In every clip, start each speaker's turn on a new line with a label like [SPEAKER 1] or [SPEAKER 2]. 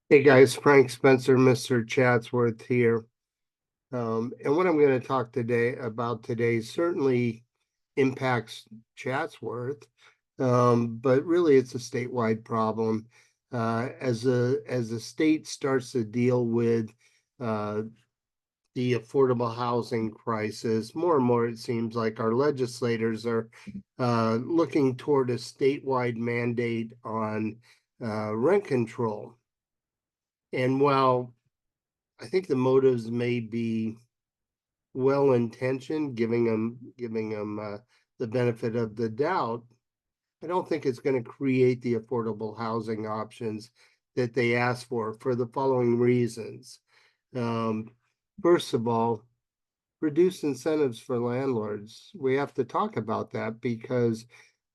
[SPEAKER 1] Hey guys, Frank Spencer, Mr. Chatsworth here. And what I'm going to talk today certainly impacts Chatsworth, but really it's a statewide problem. As the state starts to deal with uh, the affordable housing crisis, more and more it seems like our legislators are looking toward a statewide mandate on rent control. And while I think the motives may be well intentioned, giving them the benefit of the doubt. I don't think it's going to create the affordable housing options that they ask for the following reasons. Um, First of all, reduce incentives for landlords. We have to talk about that because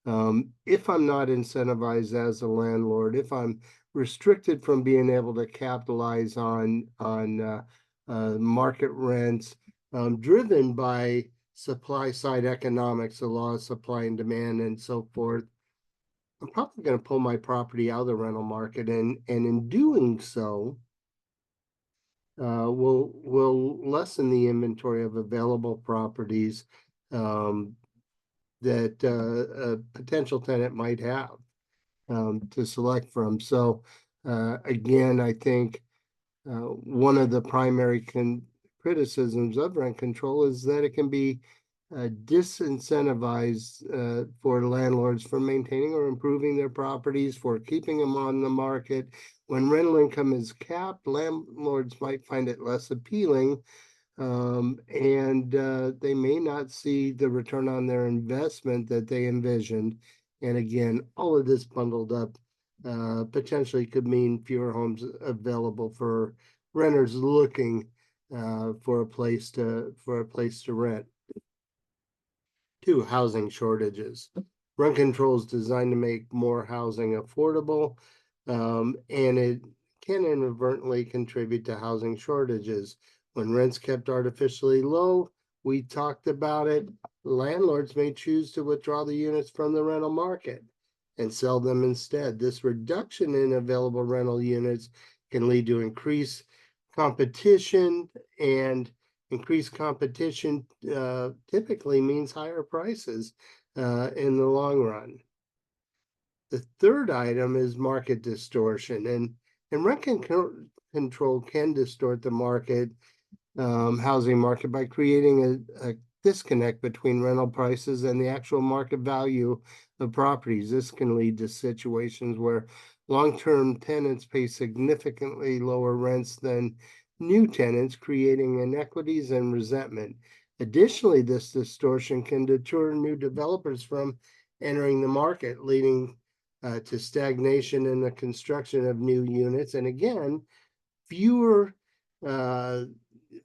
[SPEAKER 1] if I'm not incentivized as a landlord, if I'm restricted from being able to capitalize on market rents, driven by supply side economics, the law of supply and demand, and so forth, I'm probably going to pull my property out of the rental market, and in doing so, will lessen the inventory of available properties um, that a potential tenant might have to select from. So again, I think one of the primary criticisms of rent control is that it can be disincentivized for landlords for maintaining or improving their properties, for keeping them on the market. When rental income is capped, landlords might find it less appealing, and they may not see the return on their investment that they envisioned. And again, all of this bundled up potentially could mean fewer homes available for renters looking for a place to rent. Two, housing shortages. Rent control is designed to make more housing affordable, and it can inadvertently contribute to housing shortages. When rents kept artificially low, we talked about it, landlords may choose to withdraw the units from the rental market and sell them instead. This reduction in available rental units can lead to increased competition, and increased competition typically means higher prices in the long run. The third item is market distortion, and rent control can distort the market, housing market, by creating a disconnect between rental prices and the actual market value of properties. This can lead to situations where long-term tenants pay significantly lower rents than new tenants, creating inequities and resentment. Additionally, this distortion can deter new developers from entering the market, leading to stagnation in the construction of new units. And again, fewer uh,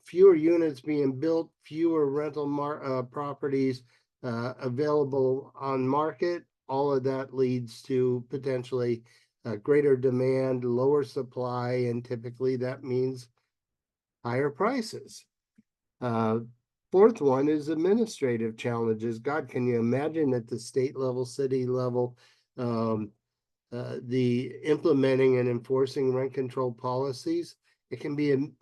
[SPEAKER 1] fewer units being built, fewer rental properties available on market. All of that leads to potentially greater demand, lower supply, and typically that means higher prices. Uh, Fourth one is administrative challenges. God, can you imagine at the state level, city level, um, the implementing and enforcing rent control policies? It can be an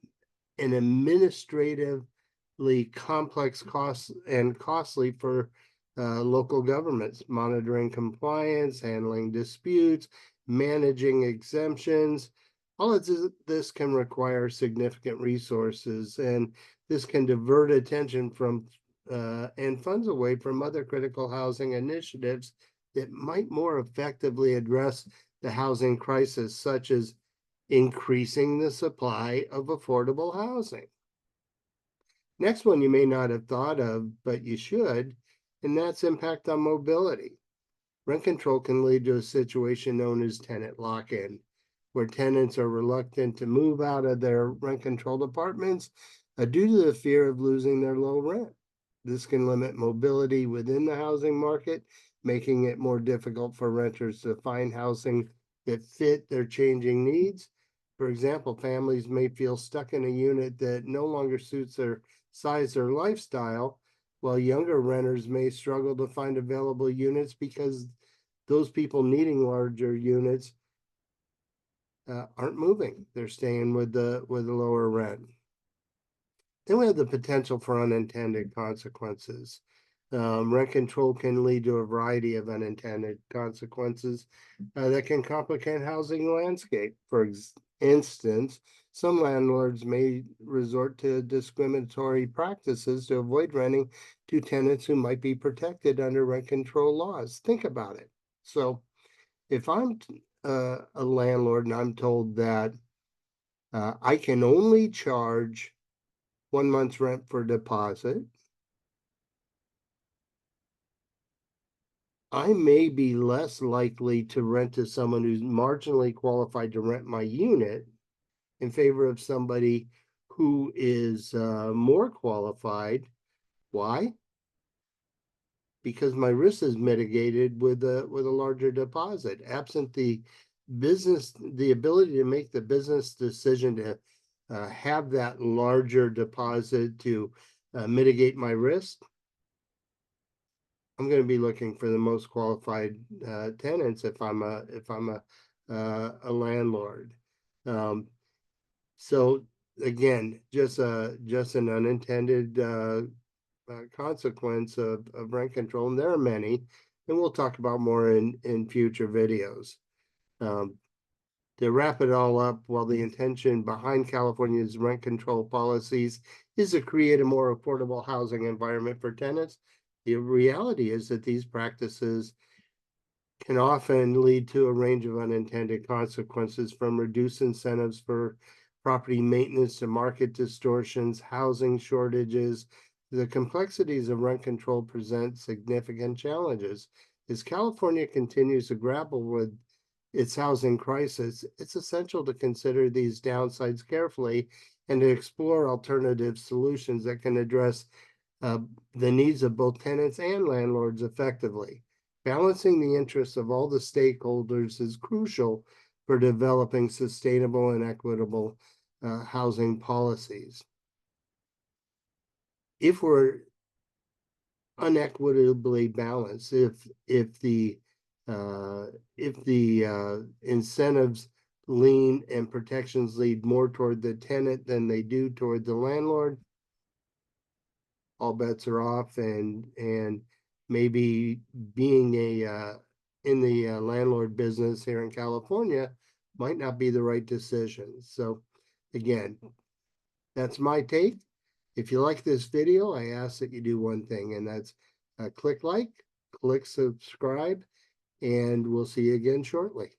[SPEAKER 1] administratively complex costs and costly for local governments, monitoring compliance, handling disputes, managing exemptions. All of this can require significant resources, and this can divert attention from and funds away from other critical housing initiatives that might more effectively address the housing crisis, such as increasing the supply of affordable housing. Next one you may not have thought of, but you should, and that's impact on mobility. Rent control can lead to a situation known as tenant lock-in, where tenants are reluctant to move out of their rent-controlled apartments due to the fear of losing their low rent. This can limit mobility within the housing market, making it more difficult for renters to find housing that fit their changing needs. For example, families may feel stuck in a unit that no longer suits their size or lifestyle, while younger renters may struggle to find available units because those people needing larger units aren't moving. They're staying with the lower rent. Then we have the potential for unintended consequences. Rent control can lead to a variety of unintended consequences that can complicate housing landscape. For instance, some landlords may resort to discriminatory practices to avoid renting to tenants who might be protected under rent control laws. Think about it. So if I'm a landlord and I'm told that I can only charge 1 month's rent for deposit, I may be less likely to rent to someone who's marginally qualified to rent my unit in favor of somebody who is more qualified. Why? Because my risk is mitigated with a larger deposit. Absent the ability to make the business decision to have that larger deposit to mitigate my risk, I'm going to be looking for the most qualified tenants if I'm a landlord. So again, just an unintended consequence of rent control, and there are many, and we'll talk about more in future videos. To wrap it all up, while the intention behind California's rent control policies is to create a more affordable housing environment for tenants, the reality is that these practices can often lead to a range of unintended consequences, from reduced incentives for property maintenance to market distortions, housing shortages. The complexities of rent control present significant challenges. As California continues to grapple with its housing crisis, it's essential to consider these downsides carefully and to explore alternative solutions that can address the needs of both tenants and landlords effectively. Balancing the interests of all the stakeholders is crucial for developing sustainable and equitable housing policies. If we're unequitably balanced, if the incentives lean and protections lead more toward the tenant than they do toward the landlord, all bets are off, and maybe being in the landlord business here in California might not be the right decision. So again, that's my take. If you like this video, I ask that you do one thing, and that's click like, click subscribe, and we'll see you again shortly.